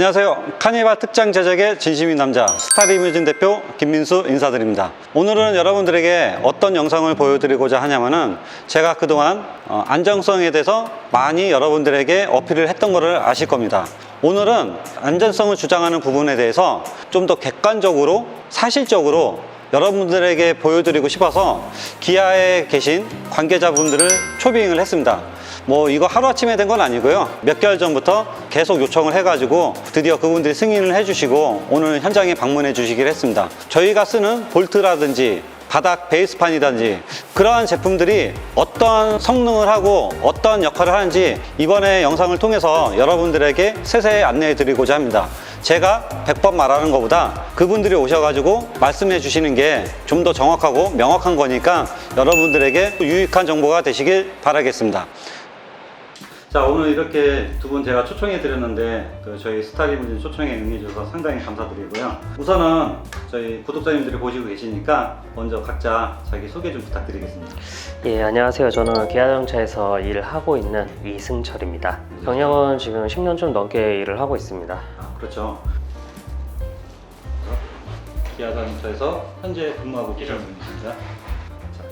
안녕하세요. 카니발 특장 제작의 진심인 남자 스타리무진 대표 김민수 인사드립니다. 오늘은 여러분들에게 어떤 영상을 보여드리고자 하냐면은 제가 그동안 안정성에 대해서 많이 여러분들에게 어필을 했던 것을 아실 겁니다. 오늘은 안전성을 주장하는 부분에 대해서 좀 더 객관적으로 사실적으로 여러분들에게 보여드리고 싶어서 기아에 계신 관계자분들을 초빙을 했습니다. 이거 하루아침에 된 건 아니고요. 몇 개월 전부터 계속 요청을 해가지고 드디어 그분들이 승인을 해주시고 오늘 현장에 방문해 주시기로 했습니다. 저희가 쓰는 볼트라든지 바닥 베이스판이든지 그러한 제품들이 어떠한 성능을 하고 어떠한 역할을 하는지 이번에 영상을 통해서 여러분들에게 세세히 안내해 드리고자 합니다. 제가 100번 말하는 것보다 그분들이 오셔가지고 말씀해 주시는 게 좀 더 정확하고 명확한 거니까 여러분들에게 유익한 정보가 되시길 바라겠습니다. 자, 오늘 이렇게 두 분 제가 초청해 드렸는데 저희 스타리무진 초청에 응해주셔서 상당히 감사드리고요. 우선은 저희 구독자님들이 보시고 계시니까 먼저 각자 자기 소개 좀 부탁드리겠습니다. 예, 안녕하세요. 저는 기아자동차에서 일을 하고 있는 이승철입니다. 경력은 지금 10년 좀 넘게 일을 하고 있습니다. 그렇죠. 기아자동차에서 현재 근무하고 계시는 분이십니다. 자,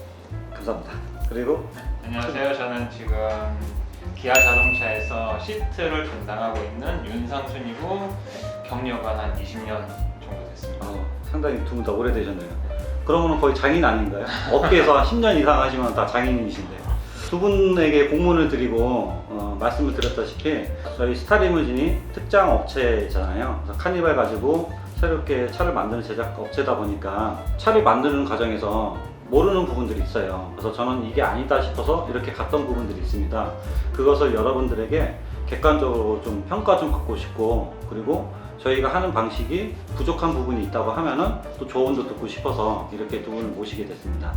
감사합니다. 그리고 안녕하세요. 저는 지금 기아 자동차에서 시트를 담당하고 있는 윤상순이고 경력은 한 20년 정도 됐습니다. 상당히 두 분 다 오래되셨네요. 그러면 거의 장인 아닌가요? 업계에서 한 10년 이상 하시면 다 장인이신데 두 분에게 공문을 드리고 말씀을 드렸다시피 저희 스타리무진이 특장 업체잖아요. 그래서 카니발 가지고 새롭게 차를 만드는 제작 업체다 보니까 차를 만드는 과정에서 모르는 부분들이 있어요. 그래서 저는 이게 아니다 싶어서 이렇게 갔던 부분들이 있습니다. 그것을 여러분들에게 객관적으로 좀 평가 좀 받고 싶고, 그리고 저희가 하는 방식이 부족한 부분이 있다고 하면은 또 조언도 듣고 싶어서 이렇게 두 분을 모시게 됐습니다.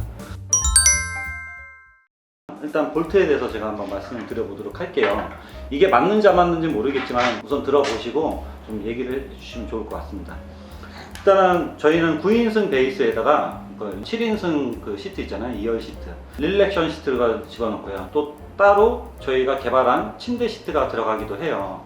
일단 볼트에 대해서 제가 한번 말씀을 드려보도록 할게요. 이게 맞는지 안 맞는지 모르겠지만 우선 들어보시고 좀 얘기를 해주시면 좋을 것 같습니다. 일단은 저희는 9인승 베이스에다가 7인승 그 시트 있잖아요. 2열 시트, 릴렉션 시트가 집어넣고요. 또 따로 저희가 개발한 침대 시트가 들어가기도 해요.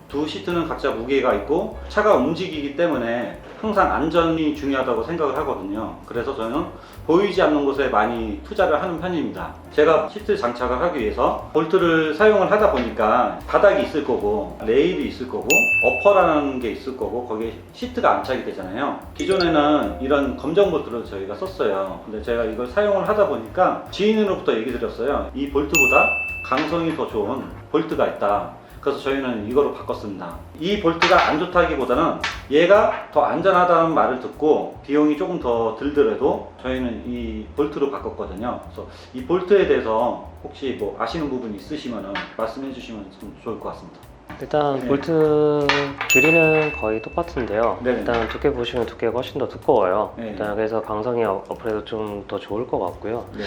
두 시트는 각자 무게가 있고 차가 움직이기 때문에 항상 안전이 중요하다고 생각을 하거든요. 그래서 저는 보이지 않는 곳에 많이 투자를 하는 편입니다. 제가 시트 장착을 하기 위해서 볼트를 사용을 하다 보니까 바닥이 있을 거고 레일이 있을 거고 어퍼라는 게 있을 거고 거기에 시트가 안착이 되잖아요. 기존에는 이런 검정 볼트를 저희가 썼어요. 근데 제가 이걸 사용을 하다 보니까 지인으로부터 얘기 드렸어요. 이 볼트보다 강성이 더 좋은 볼트가 있다. 그래서 저희는 이거로 바꿨습니다. 이 볼트가 안 좋다기보다는 얘가 더 안전하다는 말을 듣고 비용이 조금 더 들더라도 저희는 이 볼트로 바꿨거든요. 그래서 이 볼트에 대해서 혹시 아시는 부분이 있으시면 말씀해 주시면 좀 좋을 것 같습니다. 일단 네. 볼트 길이는 거의 똑같은데요. 네. 일단 두께 보시면 두께가 훨씬 더 두꺼워요. 네. 일단 그래서 강성이 어플에도 좀 더 좋을 것 같고요. 네.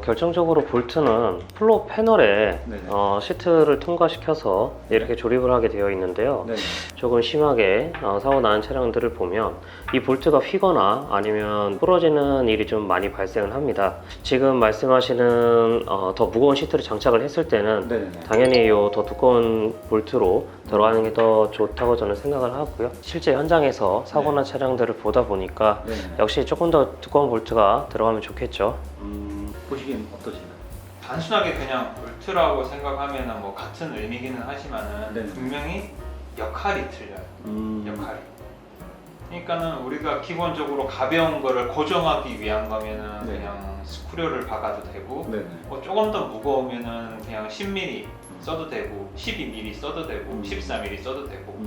결정적으로 볼트는 플로 패널에 네. 시트를 통과시켜서 이렇게 조립을 하게 되어 있는데요. 네. 조금 심하게 사고 나는 차량들을 보면 이 볼트가 휘거나 아니면 부러지는 일이 좀 많이 발생을 합니다. 지금 말씀하시는 더 무거운 시트를 장착을 했을 때는 네. 당연히 이 더 두꺼운 볼트로 들어가는 게 더 좋다고 저는 생각을 하고요. 실제 현장에서 사고난 차량들을 보다 보니까 네. 역시 조금 더 두꺼운 볼트가 들어가면 좋겠죠. 보시기엔 어떠신가요? 단순하게 그냥 볼트라고 생각하면 같은 의미기는 하지만은 네. 분명히 역할이 틀려요. 역할이. 그러니까는 우리가 기본적으로 가벼운 거를 고정하기 위한 거면은 네. 그냥 스크류를 박아도 되고 네. 조금 더 무거우면은 그냥 10mm 써도 되고 12mm 써도 되고 14mm 써도 되고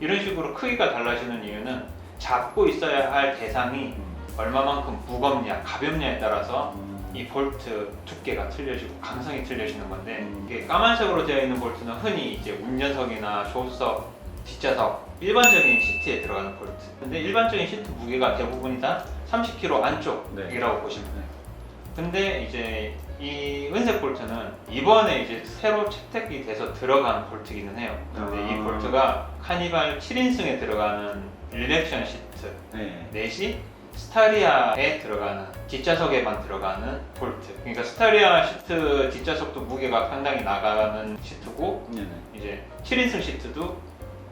이런 식으로 크기가 달라지는 이유는 잡고 있어야 할 대상이 얼마만큼 무겁냐 가볍냐에 따라서 이 볼트 두께가 틀려지고 강성이 틀려지는 건데 이게 까만색으로 되어 있는 볼트는 흔히 이제 운전석이나 조수석, 뒷좌석 일반적인 시트에 들어가는 볼트. 근데 일반적인 시트 무게가 대부분이 다 30kg 안쪽이라고 보시면 돼요. 근데 이제 이 은색 볼트는 이번에 이제 새로 채택이 돼서 들어간 볼트기는 해요. 근데 이 볼트가 카니발 7인승에 들어가는 릴렉션 시트 넷이 스타리아에 들어가는 뒷좌석에만 들어가는 볼트. 그러니까 스타리아 시트 뒷좌석도 무게가 상당히 나가는 시트고 이제 7인승 시트도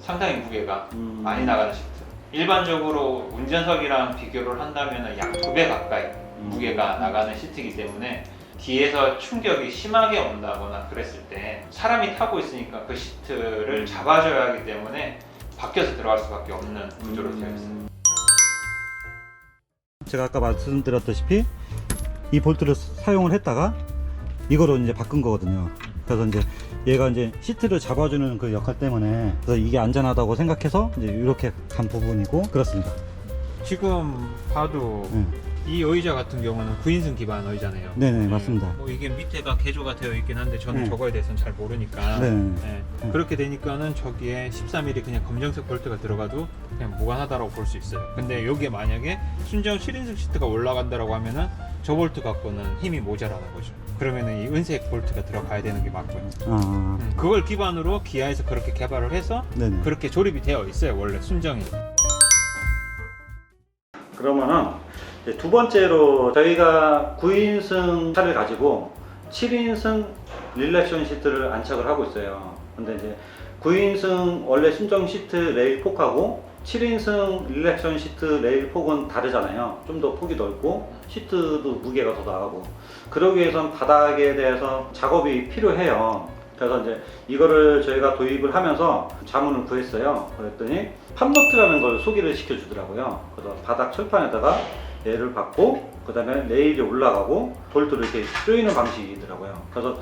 상당히 무게가 많이 나가는 시트. 일반적으로 운전석이랑 비교를 한다면 약 2배 가까이 무게가 나가는 시트이기 때문에 뒤에서 충격이 심하게 온다거나 그랬을 때 사람이 타고 있으니까 그 시트를 잡아줘야 하기 때문에 밖에서 들어갈 수밖에 없는 구조로 되어 있습니다. 제가 아까 말씀드렸다시피 이 볼트를 사용을 했다가 이거로 이제 바꾼 거거든요. 그래서 이제 얘가 이제 시트를 잡아주는 그 역할 때문에 그래서 이게 안전하다고 생각해서 이제 이렇게 간 부분이고 그렇습니다. 지금 봐도 이 의자 같은 경우는 9인승 기반 의자네요. 네네, 맞습니다. 뭐 이게 밑에가 개조가 되어 있긴 한데 저는 네. 저거에 대해서는 잘 모르니까. 네. 네. 그렇게 되니까는 저기에 13mm 그냥 검정색 볼트가 들어가도 그냥 무관하다고 볼 수 있어요. 근데 여기에 만약에 순정 7인승 시트가 올라간다라고 하면은 저 볼트 갖고는 힘이 모자라는 거죠. 그러면은 이 은색 볼트가 들어가야 되는 게 맞고요. 아, 그걸 기반으로 기아에서 그렇게 개발을 해서 네네. 그렇게 조립이 되어 있어요. 원래 순정이. 그러면은 이제 두 번째로 저희가 9인승 차를 가지고 7인승 릴렉션 시트를 안착을 하고 있어요. 근데 이제 9인승 원래 순정 시트 레일 폭하고 7인승 릴렉션 시트 레일 폭은 다르잖아요. 좀 더 폭이 넓고 시트도 무게가 더 나가고 그러기 위해선 바닥에 대해서 작업이 필요해요. 그래서 이제 이거를 저희가 도입을 하면서 자문을 구했어요. 그랬더니 팝너트라는 걸 소개를 시켜주더라고요. 그래서 바닥 철판에다가 얘를 받고 그 다음에 레일이 올라가고 볼트를 이렇게 조이는 방식이더라고요. 그래서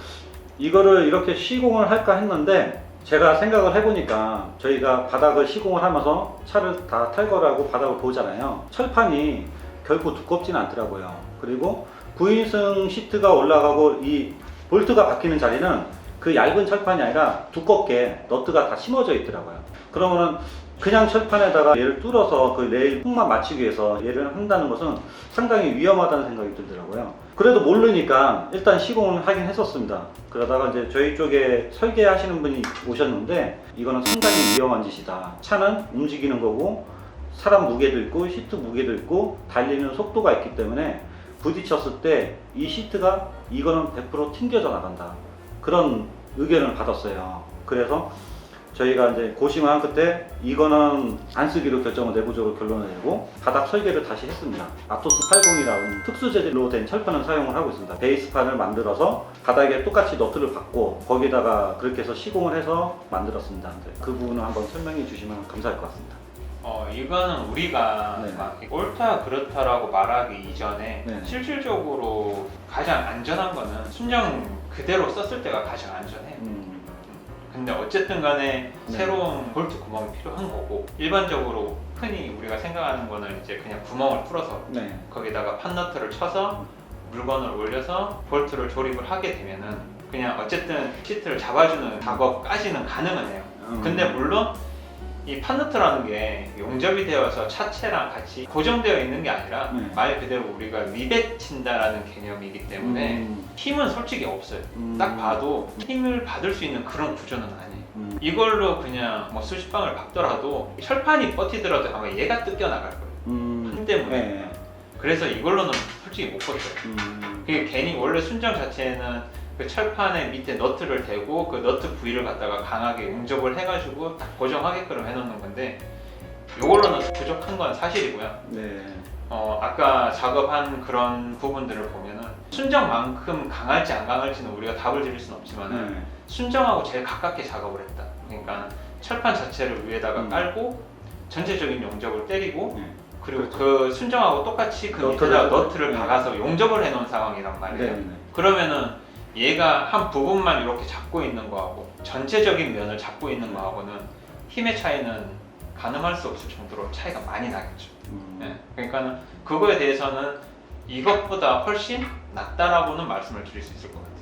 이거를 이렇게 시공을 할까 했는데 제가 생각을 해보니까 저희가 바닥을 시공을 하면서 차를 다 탈거하고 바닥을 보잖아요. 철판이 결코 두껍지는 않더라고요. 그리고 9인승 시트가 올라가고 이 볼트가 박히는 자리는 그 얇은 철판이 아니라 두껍게 너트가 다 심어져 있더라고요. 그러면은 그냥 철판에다가 얘를 뚫어서 그 레일 폭만 맞추기 위해서 얘를 한다는 것은 상당히 위험하다는 생각이 들더라고요. 그래도 모르니까 일단 시공을 하긴 했었습니다. 그러다가 이제 저희 쪽에 설계하시는 분이 오셨는데 이거는 상당히 위험한 짓이다. 차는 움직이는 거고 사람 무게도 있고 시트 무게도 있고 달리는 속도가 있기 때문에 부딪혔을 때 이 시트가 이거는 100% 튕겨져 나간다. 그런 의견을 받았어요. 그래서 저희가 이제 고심을 한 끝에 이거는 안 쓰기로 결정을 내부적으로 결론을 내고 바닥 설계를 다시 했습니다. 아토스 80이라는 특수 재질로 된 철판을 사용을 하고 있습니다. 베이스판을 만들어서 바닥에 똑같이 너트를 받고 거기다가 그렇게 해서 시공을 해서 만들었습니다. 그 부분을 한번 설명해 주시면 감사할 것 같습니다. 이거는 우리가 네. 막 옳다 그렇다라고 말하기 이전에 네. 실질적으로 가장 안전한 거는 순정 그대로 썼을 때가 가장 안전해요. 근데 어쨌든 간에 네. 새로운 볼트 구멍이 필요한 거고 일반적으로 흔히 우리가 생각하는 거는 이제 그냥 구멍을 뚫어서 네. 거기다가 판너트를 쳐서 물건을 올려서 볼트를 조립을 하게 되면은 그냥 어쨌든 시트를 잡아주는 작업까지는 가능은 해요. 근데 물론 이 판너트라는 게 용접이 되어서 차체랑 같이 고정되어 있는 게 아니라 네. 말 그대로 우리가 리벳 친다라는 개념이기 때문에 힘은 솔직히 없어요. 딱 봐도 힘을 받을 수 있는 그런 구조는 아니에요. 이걸로 그냥 뭐 수십 방을 박더라도 철판이 버티더라도 아마 얘가 뜯겨 나갈 거예요. 힘 때문에. 네. 그래서 이걸로는 솔직히 못 버텨요. 그게 괜히 원래 순정 자체는 그 철판에 밑에 너트를 대고 그 너트 부위를 갖다가 강하게 용접을 해가지고 딱 고정하게끔 해놓는 건데 이걸로는 부족한 건 사실이고요. 네. 아까 작업한 그런 부분들을 보면은 순정만큼 강할지 안 강할지는 우리가 답을 드릴 수는 없지만은 네. 순정하고 제일 가깝게 작업을 했다. 그러니까 철판 자체를 위에다가 깔고 전체적인 용접을 때리고 네. 그리고 그 순정하고 똑같이 그 밑에다 너트를 네. 박아서 용접을 해놓은 상황이란 말이에요. 네. 그러면은 얘가 한 부분만 이렇게 잡고 있는 거하고 전체적인 면을 잡고 있는 거하고는 힘의 차이는 가늠할 수 없을 정도로 차이가 많이 나겠죠. 네. 그러니까 그거에 대해서는 이것보다 훨씬 낫다라고는 말씀을 드릴 수 있을 것 같아요.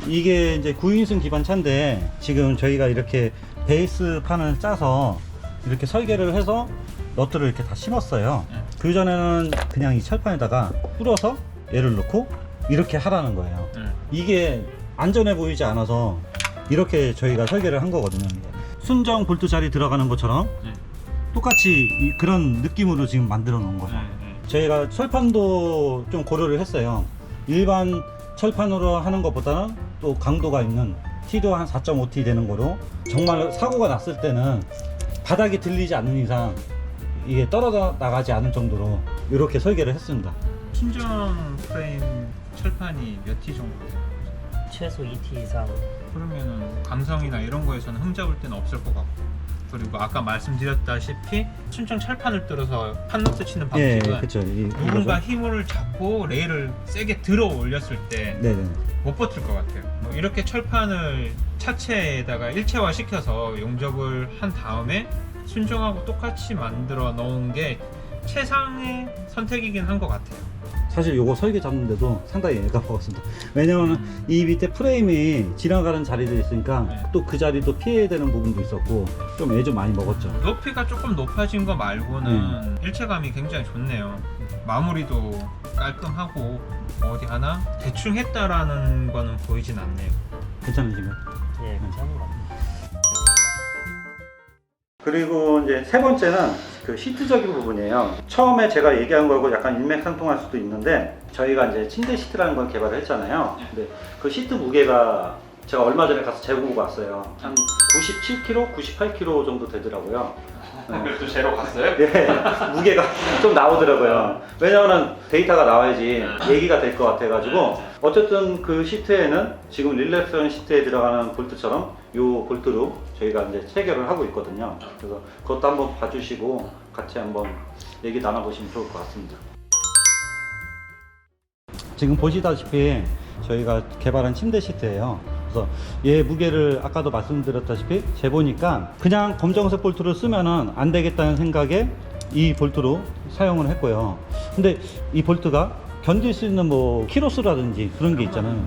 이게 이제 9인승 기반 차인데 지금 저희가 이렇게 베이스판을 짜서 이렇게 설계를 해서 너트를 이렇게 다 심었어요. 그 전에는 그냥 이 철판에다가 뚫어서 얘를 넣고 이렇게 하라는 거예요. 이게 안전해 보이지 않아서 이렇게 저희가 설계를 한 거거든요. 순정 볼트 자리 들어가는 것처럼 똑같이 그런 느낌으로 지금 만들어 놓은 거죠. 저희가 철판도 좀 고려를 했어요. 일반 철판으로 하는 것보다는 또 강도가 있는 T도 한 4.5T 되는 거로 정말 사고가 났을 때는 바닥이 들리지 않는 이상 이게 떨어져 나가지 않을 정도로 이렇게 설계를 했습니다. 순정 프레임 철판이 몇 T 정도 돼요? 최소 2T 이상. 그러면은 강성이나 이런 거에서는 흠잡을 데는 없을 것 같고, 그리고 아까 말씀드렸다시피 순정 철판을 뚫어서 판너스 치는 예, 방식은 그렇죠. 누군가 힘을 잡고 레일을 세게 들어 올렸을 때 네네. 못 버틸 것 같아요. 뭐 이렇게 철판을 차체에다가 일체화 시켜서 용접을 한 다음에 순정하고 똑같이 만들어 놓은 게 최상의 선택이긴 한 것 같아요. 사실 요거 설계 잡는데도 상당히 애가 먹었습니다. 왜냐면 이 밑에 프레임이 지나가는 자리도 있으니까 네. 또 그 자리도 피해야 되는 부분도 있었고 좀 애 좀 많이 먹었죠. 높이가 조금 높아진 거 말고는 일체감이 굉장히 좋네요. 마무리도 깔끔하고 어디 하나 대충 했다라는 거는 보이진 않네요. 괜찮으신가요? 예, 괜찮은 것 같아요. 그리고 이제 세 번째는 그 시트적인 부분이에요. 처음에 제가 얘기한 거하고 약간 일맥상통할 수도 있는데 저희가 이제 침대 시트라는 걸 개발을 했잖아요. 근데 그 시트 무게가 제가 얼마 전에 가서 재보고 왔어요. 한 97kg, 98kg 정도 되더라고요. 또 제로 갔어요? 네, 무게가 좀 나오더라고요. 왜냐하면 데이터가 나와야지 얘기가 될 것 같아가지고 어쨌든 그 시트에는 지금 릴렉션 시트에 들어가는 볼트처럼 이 볼트로 저희가 이제 체결을 하고 있거든요. 그래서 그것도 한번 봐주시고 같이 한번 얘기 나눠보시면 좋을 것 같습니다. 지금 보시다시피 저희가 개발한 침대 시트예요. 그래서 얘 무게를 아까도 말씀드렸다시피 재보니까 그냥 검정색 볼트를 쓰면은 안 되겠다는 생각에 이 볼트로 사용을 했고요. 근데 이 볼트가 견딜 수 있는 뭐 키로수라든지 그런 게 있잖아요.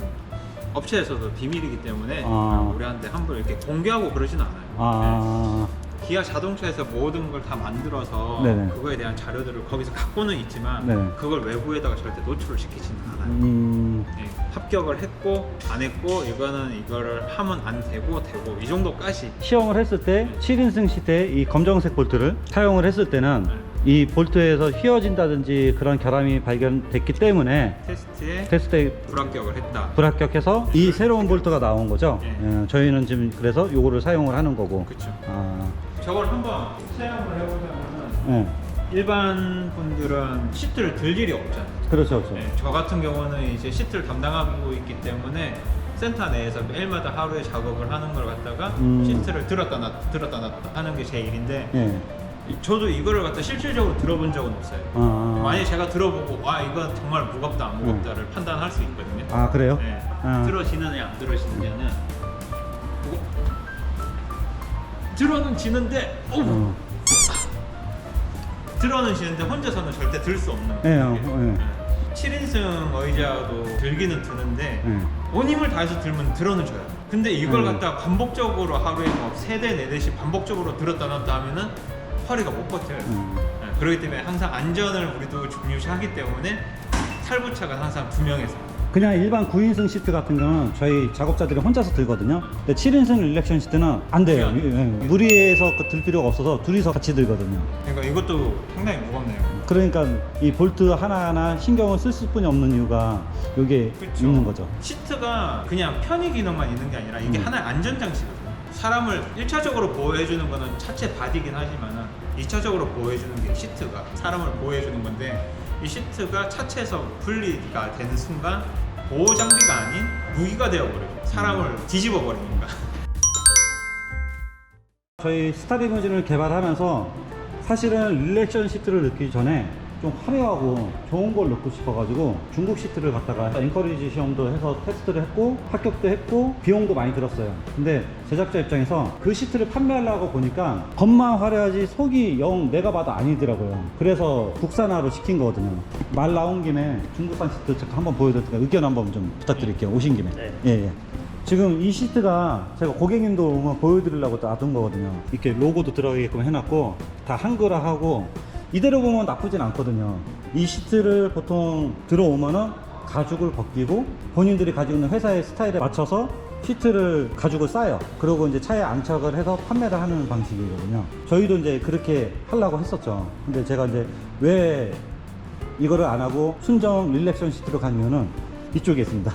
업체에서도 비밀이기 때문에 아. 우리한테 함부로 이렇게 공개하고 그러진 않아요. 아, 기아 자동차에서 모든 걸 다 만들어서 네네. 그거에 대한 자료들을 거기서 갖고는 있지만 네네. 그걸 외부에다가 절대 노출을 시키지는 않아요. 네, 합격을 했고 안 했고 이거를 하면 안 되고 되고 이 정도까지. 시험을 했을 때 7인승 시트에 이 검정색 볼트를 사용을 했을 때는 이 볼트에서 휘어진다든지 그런 결함이 발견됐기 때문에 테스트에 불합격을 했다. 불합격해서 이 새로운 볼트가 나온 거죠. 네. 예, 저희는 지금 그래서 요거를 사용을 하는 거고. 그렇죠. 아, 저걸 한번 사용을 해보자면 예. 일반 분들은 시트를 들 일이 없잖아요. 그렇죠, 그렇죠. 네, 저 같은 경우는 이제 시트를 담당하고 있기 때문에 센터 내에서 매일마다 하루에 작업을 하는 걸 갖다가 시트를 들었다 놨다 하는 게 제 일인데 예. 저도 이거를 갖다 실질적으로 들어본 적은 없어요. 만약에 제가 들어보고 와 이건 정말 무겁다 안 무겁다를 판단할 수 있거든요. 아, 그래요? 네. 아. 들어지느냐 안 들어지느냐는 들어는 지는데 들어는 지는데 혼자서는 절대 들 수 없는 예, 거예요. 7인승 의자도 들기는 드는데 온 힘을 다해서 들면 들어는 져요. 근데 이걸 갖다 반복적으로 하루에 뭐 3대 4대씩 반복적으로 들었다 놨다 하면은 허리가 못 버텨요. 네, 그렇기 때문에 항상 안전을 우리도 중요시하기 때문에 탈부착은 항상 2명에서. 그냥 일반 9인승 시트 같은 경우는 저희 작업자들이 혼자서 들거든요. 근데 7인승 릴렉션 시트는 안 돼요. 예, 무리해서 들 필요가 없어서 둘이서 같이 들거든요. 그러니까 이것도 상당히 무겁네요. 그러니까 이 볼트 하나하나 신경을 쓸 수뿐이 없는 이유가 이게 그쵸. 있는 거죠. 시트가 그냥 편의 기능만 있는 게 아니라 이게 하나의 안전장치거든요. 사람을 1차적으로 보호해주는 거는 차체 바디긴 하지만 2차적으로 보호해주는 게 시트가 사람을 보호해주는 건데 이 시트가 차체에서 분리가 되는 순간 보호 장비가 아닌 무기가 되어버려요. 사람을 뒤집어 버리니까. 저희 스타리무진을 개발하면서 사실은 릴렉션 시트를 넣기 전에 좀 화려하고 좋은 걸 넣고 싶어가지고 중국 시트를 갖다가 엔커리지 시험도 해서 테스트를 했고 합격도 했고 비용도 많이 들었어요. 근데 제작자 입장에서 그 시트를 판매하려고 보니까 겉만 화려하지 속이 영 내가 봐도 아니더라고요. 그래서 국산화로 시킨 거거든요. 말 나온 김에 중국산 시트 잠깐 한번 보여드릴 테니까 의견 한번 좀 부탁드릴게요. 오신 김에. 네. 예. 지금 이 시트가 제가 고객님도 오면 보여드리려고 놔둔 거거든요. 이렇게 로고도 들어가게끔 해놨고 다 한글화하고 이대로 보면 나쁘진 않거든요. 이 시트를 보통 들어오면은 가죽을 벗기고 본인들이 가지고 있는 회사의 스타일에 맞춰서 시트를 가죽을 싸요. 그리고 이제 차에 안착을 해서 판매를 하는 방식이거든요. 저희도 이제 그렇게 하려고 했었죠. 근데 제가 이제 왜 이거를 안 하고 순정 릴렉션 시트로 간 이유는 이쪽에 있습니다.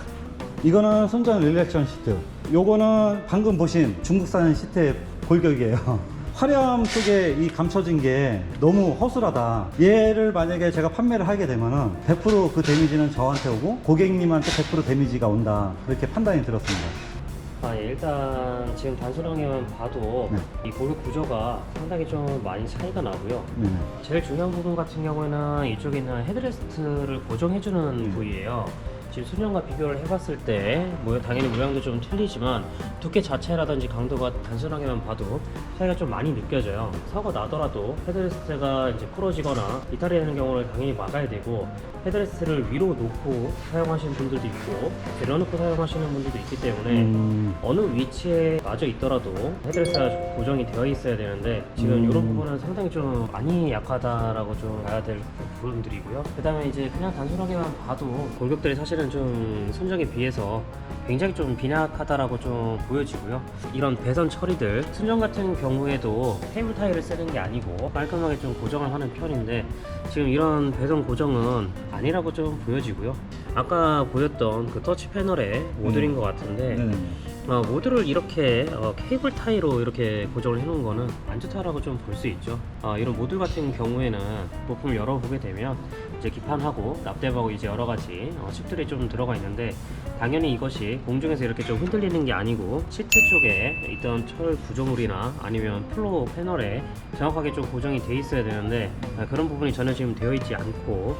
이거는 순정 릴렉션 시트. 요거는 방금 보신 중국산 시트의 골격이에요. 화려함 속에 이 감춰진 게 너무 허술하다. 얘를 만약에 제가 판매를 하게 되면은 100% 데미지는 저한테 오고 고객님한테 100% 데미지가 온다. 그렇게 판단이 들었습니다. 일단 지금 단순하게만 봐도 이 골격 구조가 상당히 좀 많이 차이가 나고요. 네네. 제일 중요한 부분 같은 경우에는 이쪽에 있는 헤드레스트를 고정해주는 부위예요. 지금 순정과 비교를 해봤을 때 당연히 모양도 좀 틀리지만 두께 자체라든지 강도가 단순하게만 봐도 차이가 좀 많이 느껴져요. 사고 나더라도 헤드레스트가 이제 부러지거나 이탈이 되는 경우를 당연히 막아야 되고, 헤드레스트를 위로 놓고 사용하시는 분들도 있고 내려놓고 사용하시는 분들도 있기 때문에 어느 위치에 맞아 있더라도 헤드레스트가 고정이 되어 있어야 되는데 지금 이런 부분은 상당히 좀 많이 약하다라고 좀 봐야 될 부분들이고요. 그 다음에 이제 그냥 단순하게만 봐도 골격들이 사실은 좀 순정에 비해서 굉장히 좀 빈약하다라고 좀 보여지고요. 이런 배선 처리들, 순정 같은 경우에도 케이블 타이를 쓰는 게 아니고 깔끔하게 좀 고정을 하는 편인데 지금 이런 배선 고정은 아니라고 좀 보여지고요. 아까 보였던 그 터치 패널의 모듈인 것 같은데 네네. 모듈을 이렇게 케이블 타이로 이렇게 고정을 해놓은 거는 안 좋다라고 좀 볼 수 있죠. 이런 모듈 같은 경우에는 부품을 열어보게 되면 이제 기판하고 납땜하고 이제 여러 가지 칩들이 좀 들어가 있는데, 당연히 이것이 공중에서 이렇게 좀 흔들리는 게 아니고 시트 쪽에 있던 철 구조물이나 아니면 플로어 패널에 정확하게 좀 고정이 돼 있어야 되는데 그런 부분이 전혀 지금 되어 있지 않고,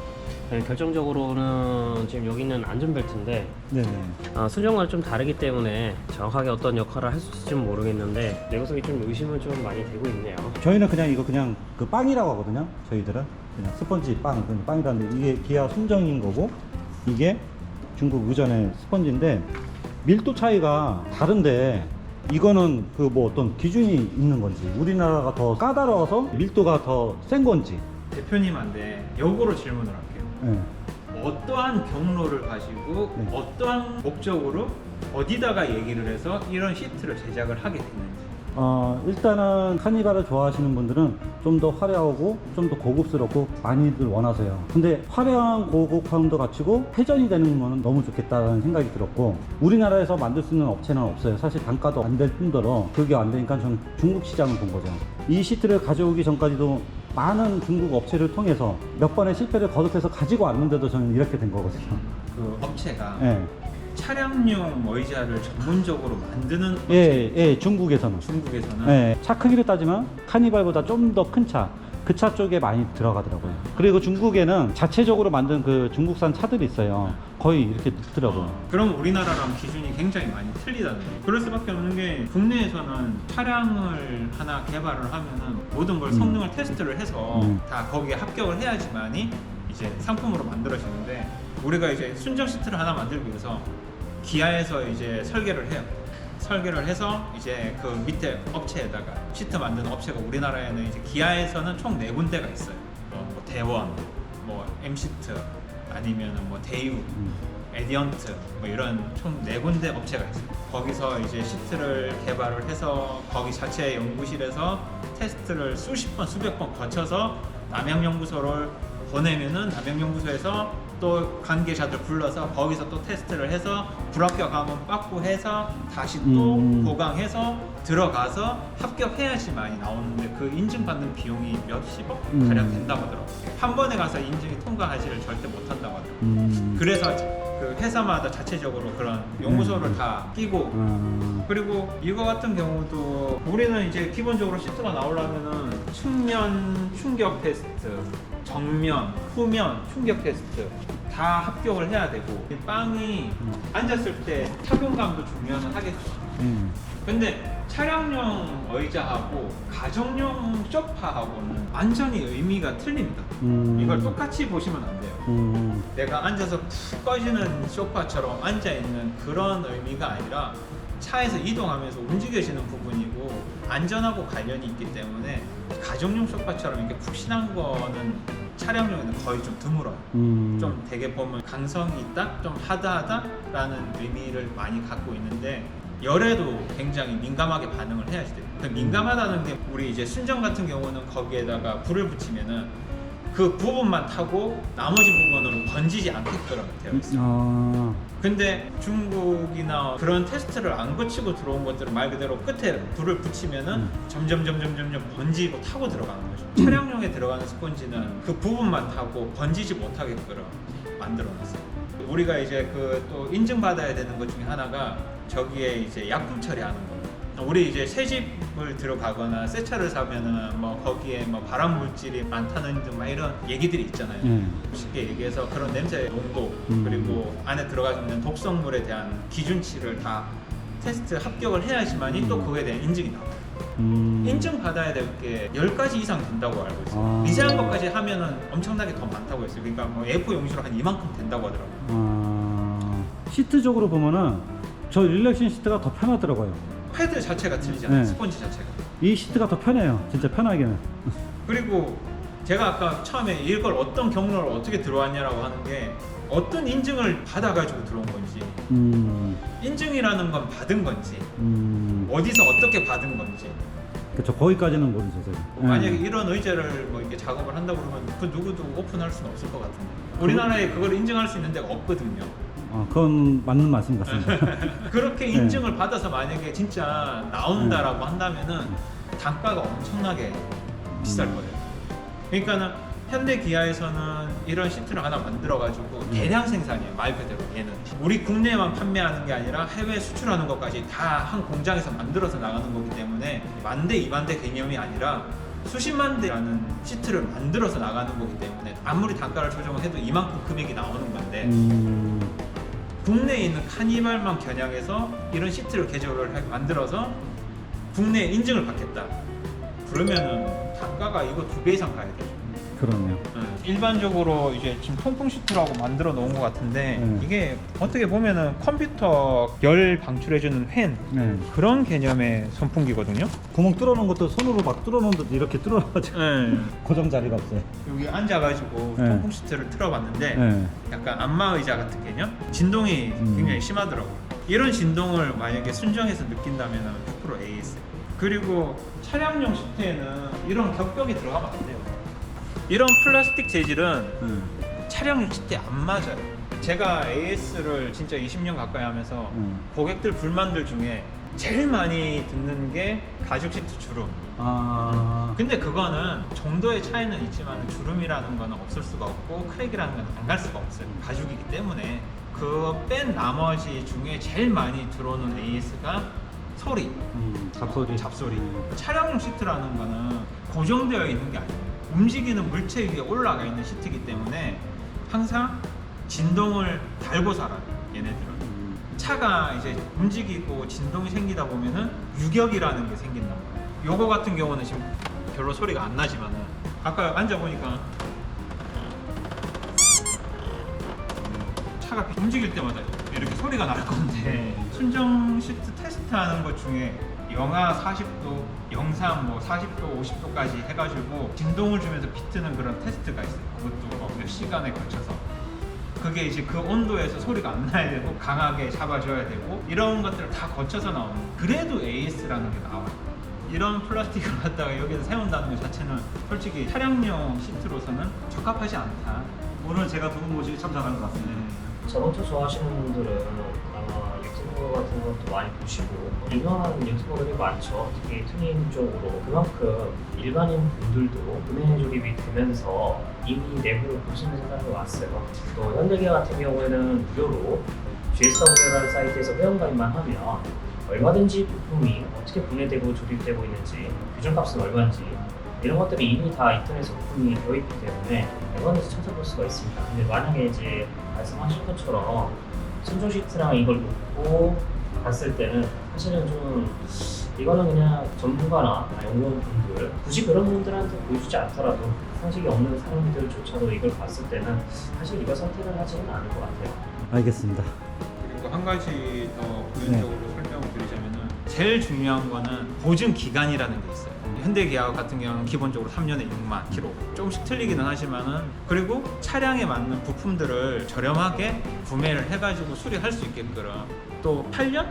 결정적으로는 지금 여기 있는 안전벨트인데 네네. 순정과는 좀 다르기 때문에 정확하게 어떤 역할을 할 수 있을지는 모르겠는데 내 구석이 좀 의심은 좀 많이 되고 있네요. 저희는 그냥 이거 그냥 그 빵이라고 하거든요. 저희들은 그냥 스펀지 빵, 그냥 빵이라는데 이게 기아 순정인 거고 이게 중국 의전의 스펀지인데 밀도 차이가 다른데 이거는 그 뭐 어떤 기준이 있는 건지 우리나라가 더 까다로워서 밀도가 더 센 건지. 대표님한테 역으로 질문을 할게요. 네. 어떠한 경로를 가지고 네. 어떠한 목적으로 어디다가 얘기를 해서 이런 시트를 제작을 하게 됐는지. 일단은 카니발을 좋아하시는 분들은 좀 더 화려하고 좀 더 고급스럽고 많이들 원하세요. 근데 화려한 고급함도 갖추고 회전이 되는 거는 너무 좋겠다는 생각이 들었고, 우리나라에서 만들 수 있는 업체는 없어요. 사실 단가도 안 될 뿐더러 그게 안 되니까 저는 중국 시장을 본 거죠. 이 시트를 가져오기 전까지도 많은 중국 업체를 통해서 몇 번의 실패를 거듭해서 가지고 왔는데도 저는 이렇게 된 거거든요. 그 업체가 예, 차량용 의자를 전문적으로 만드는 업체. 예, 중국에서는. 중국에서는 네, 차 크기를 따지면 카니발보다 좀 더 큰 차, 그 차 쪽에 많이 들어가더라고요. 그리고 중국에는 자체적으로 만든 그 중국산 차들이 있어요. 거의 이렇게 넣더라고요. 그럼 우리나라랑 기준이 굉장히 많이 틀리다는 거예요. 그럴 수밖에 없는 게 국내에서는 차량을 하나 개발을 하면은 모든 걸 성능을 테스트를 해서 다 거기에 합격을 해야지만이 이제 상품으로 만들어지는데, 우리가 이제 순정 시트를 하나 만들기 위해서 기아에서 이제 설계를 해요. 설계를 해서 이제 그 밑에 업체에다가 시트 만드는 업체가 우리나라에는 이제 기아에서는 총 4군데가 있어요. 뭐 대원, 뭐 M시트, 아니면은 뭐 대유, 에디언트, 뭐 이런 총 4군데 업체가 있어요. 거기서 이제 시트를 개발을 해서 거기 자체 연구실에서 테스트를 수십 번, 수백 번 거쳐서 남양연구소를 보내면은 남양연구소에서 또 관계자들 불러서 거기서 또 테스트를 해서 불합격하면 빠꾸 해서 다시 또 보강해서 들어가서 합격해야지만이 나오는데, 그 인증받는 비용이 몇십억 가량 된다고 하더라고요. 한 번에 가서 인증이 통과하지를 절대 못한다고 하더라고요. 그래서 그 회사마다 자체적으로 그런 연구소를 다 끼고, 그리고 이거 같은 경우도 우리는 이제 기본적으로 시트가 나오려면은 측면 충격 테스트, 정면, 후면 충격 테스트 다 합격을 해야 되고, 이 빵이 앉았을 때 착용감도 중요는 하겠죠. 근데 차량용 의자하고 가정용 소파하고는 완전히 의미가 틀립니다. 이걸 똑같이 보시면 안 돼요. 내가 앉아서 푹 꺼지는 소파처럼 앉아있는 그런 의미가 아니라 차에서 이동하면서 움직여지는 부분이고 안전하고 관련이 있기 때문에 가정용 소파처럼 이렇게 푹신한 거는 차량용에는 거의 좀 드물어요. 좀 되게 보면 강성이 있다, 좀 하드하다라는 의미를 많이 갖고 있는데, 열에도 굉장히 민감하게 반응을 해야지 돼요. 그 민감하다는 게, 우리 이제 순정 같은 경우는 거기에다가 불을 붙이면은 그 부분만 타고 나머지 부분으로 번지지 않게끔 되어 있어요. 근데 중국이나 그런 테스트를 안 거치고 들어온 것들은 말 그대로 끝에 불을 붙이면은 점점 번지고 타고 들어가는 거죠. 차량용에 들어가는 스펀지는 그 부분만 타고 번지지 못하게끔 만들어놨어요. 우리가 이제 그 또 인증받아야 되는 것 중에 하나가 저기에 이제 약품 처리하는 거. 우리 이제 새 집을 들어가거나 새 차를 사면은 뭐 거기에 뭐 발암 물질이 많다는 등 막 이런 얘기들이 있잖아요. 쉽게 얘기해서 그런 냄새 농도 그리고 안에 들어가 있는 독성물에 대한 기준치를 다 테스트 합격을 해야지만이 또 그거에 대한 인증이 나와요. 인증 받아야 될 게 10가지 이상 된다고 알고 있어요. 미세한 것까지 하면은 엄청나게 더 많다고 했어요. 그러니까 뭐 A4 용지로 한 이만큼 된다고 하더라고요. 시트적으로 보면은 저 릴렉싱 시트가 더 편하더라고요. 패드 자체가 틀리잖아요. 네. 스펀지 자체가. 이 시트가 더 편해요. 진짜 편하게는. 그리고 제가 아까 처음에 이걸 어떤 경로를 어떻게 들어왔냐라고 하는 게 어떤 인증을 받아가지고 들어온 건지 인증이라는 건 받은 건지 어디서 어떻게 받은 건지 그쵸, 거기까지는 모르죠 제가. 만약에 이런 의제를 뭐 이렇게 작업을 한다고 그러면 그 누구도 오픈할 수는 없을 것 같은데 우리나라에 그걸 인증할 수 있는 데가 없거든요. 그건 맞는 말씀 같습니다. 그렇게 인증을 받아서 만약에 진짜 나온다라고 한다면은 단가가 엄청나게 비쌀 거예요. 그러니까는 현대 기아에서는 이런 시트를 하나 만들어가지고 대량 생산이에요. 말 그대로 얘는 우리 국내에만 판매하는 게 아니라 해외 수출하는 것까지 다 한 공장에서 만들어서 나가는 거기 때문에 만 대, 2만 대 개념이 아니라 수십만 대라는 시트를 만들어서 나가는 거기 때문에 아무리 단가를 조정을 해도 이만큼 금액이 나오는 건데 국내에 있는 카니발만 겨냥해서 이런 시트를 개조를 만들어서 국내에 인증을 받겠다. 그러면은 단가가 이거 2배 이상 가야 돼요. 그렇네요. 일반적으로 이제 지금 통풍 시트라고 만들어 놓은 것 같은데 이게 어떻게 보면은 컴퓨터 열 방출해주는 팬 그런 개념의 선풍기거든요. 구멍 뚫어놓은 것도 손으로 막 뚫어놓는데 이렇게 뚫어가지고 고정 자리가 없어요. 여기 앉아가지고 네. 통풍 시트를 틀어봤는데 약간 안마 의자 같은 개념? 진동이 굉장히 심하더라고요. 이런 진동을 만약에 순정해서 느낀다면 100% AS. 그리고 차량용 시트에는 이런 격벽이 들어가면 안 돼요. 이런 플라스틱 재질은 차량용 시트에 안 맞아요. 제가 AS를 진짜 20년 가까이 하면서 고객들 불만들 중에 제일 많이 듣는 게 가죽 시트 주름. 근데 그거는 정도의 차이는 있지만 주름이라는 거는 없을 수가 없고 크랙이라는 건 안 갈 수가 없어요. 가죽이기 때문에 그 뺀 나머지 중에 제일 많이 들어오는 AS가 소리, 잡소리. 차량용 시트라는 거는 고정되어 있는 게 아니에요. 움직이는 물체 위에 올라가 있는 시트이기 때문에 항상 진동을 달고 살아요. 얘네들은. 차가 이제 움직이고 진동이 생기다 보면은 유격이라는 게 생긴단 말이에요. 요거 같은 경우는 지금 별로 소리가 안 나지만은 아까 앉아보니까 차가 움직일 때마다 이렇게 소리가 날 건데 순정 시트 테스트하는 것 중에 영하 40도, 영상 뭐 40도, 50도까지 해가지고 진동을 주면서 비트는 그런 테스트가 있어요. 그것도 몇 시간에 걸쳐서 그게 이제 그 온도에서 소리가 안 나야 되고 강하게 잡아줘야 되고 이런 것들을 다 거쳐서 나오는 그래도 AS라는 게 나와요. 이런 플라스틱을 갖다가 여기서 세운다는 것 자체는 솔직히 차량용 시트로서는 적합하지 않다. 오늘 제가 두 분 모시기 참 잘한 것 같습니다. 자동차 좋아하시는 분들은 아마 유튜브 같은 것도 많이 보시고 유명한 유튜버들이 많죠. 특히 튜닝 쪽으로 그만큼 일반인 분들도 구매 조립이 되면서 이미 내부를 보시는 세상이 왔어요. 또 현대기아 같은 경우에는 무료로 GSW라는 사이트에서 회원가입만 하면 얼마든지 부품이 어떻게 분해되고 조립되고 있는지 규정값은 얼마인지 이런 것들이 이미 다 인터넷에 부품이 되어 있기 때문에 얼마든지 찾아볼 수가 있습니다. 근데 만약에 이제 말씀하신 것처럼 순정 시트랑 이걸 놓고 봤을 때는 사실은 좀 이거는 그냥 전문가나 연구원분들 굳이 그런 분들한테 보여주지 않더라도 상식이 없는 사람들조차도 이걸 봤을 때는 사실 이걸 선택을 하지는 않을 것 같아요. 알겠습니다. 그리고 한 가지 더 부연적으로 설명을 드리자면은 제일 중요한 거는 보증 기간이라는 게 있어요. 현대기아 같은 경우는 기본적으로 3년에 6만 킬로 조금씩 틀리기는 하지만은 그리고 차량에 맞는 부품들을 저렴하게 구매를 해가지고 수리할 수 있게끔 또 8년?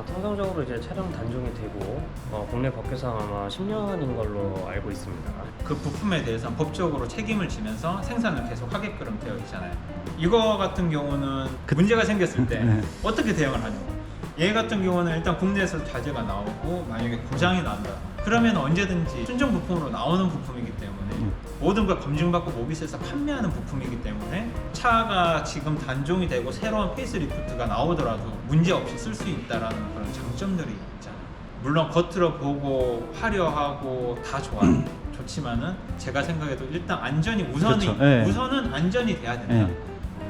통상적으로 이제 차량 단종이 되고 국내 법규상 아마 10년인 걸로 알고 있습니다. 그 부품에 대해서 법적으로 책임을 지면서 생산을 계속 하게끔 되어 있잖아요. 이거 같은 경우는 문제가 생겼을 때 네. 어떻게 대응을 하냐고. 얘 같은 경우는 일단 국내에서 자재가 나오고 만약에 고장이 난다. 그러면 언제든지 순정 부품으로 나오는 부품이기 때문에 모든 걸 검증받고 모비스에서 판매하는 부품이기 때문에 차가 지금 단종이 되고 새로운 페이스리프트가 나오더라도 문제없이 쓸 수 있다라는 그런 장점들이 있잖아요. 물론 겉으로 보고 화려하고 다 좋아요. 좋지만은 제가 생각해도 일단 안전이 우선이 그렇죠. 네. 우선은 안전이 돼야 된다.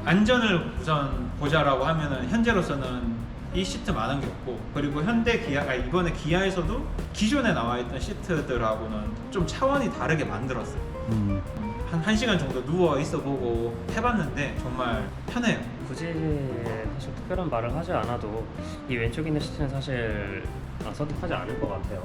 안전을 우선 보자라고 하면은 현재로서는 이 시트 많은 게 없고, 그리고 현대 기아, 이번에 기아에서도 기존에 나와 있던 시트들하고는 좀 차원이 다르게 만들었어요. 한 1시간 정도 누워 있어 보고 해봤는데 정말 편해요. 굳이 사실 특별한 말을 하지 않아도 이 왼쪽에 있는 시트는 사실 선택하지 않을 것 같아요.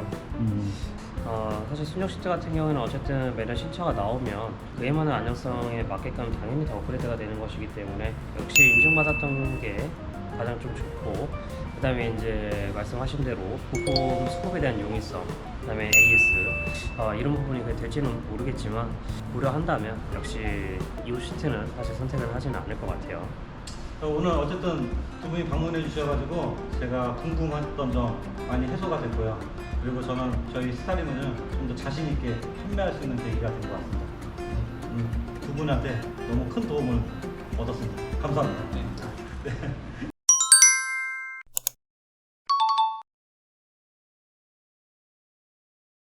사실 순정 시트 같은 경우는 어쨌든 매년 신차가 나오면 그에 맞는 안정성에 맞게끔 당연히 더 업그레이드가 되는 것이기 때문에 역시 인증받았던 게 가장 좀 좋고, 그 다음에 이제 말씀하신 대로 부품 수급에 대한 용이성, 그 다음에 AS 이런 부분이 될지는 모르겠지만 고려한다면 역시 이 시트는 사실 선택을 하지는 않을 것 같아요. 오늘 어쨌든 두 분이 방문해 주셔가지고 제가 궁금했던 점 많이 해소가 됐고요. 그리고 저는 저희 스타리무는 좀 더 자신 있게 판매할 수 있는 계기가 된 것 같습니다. 두 분한테 너무 큰 도움을 얻었습니다. 감사합니다. 네.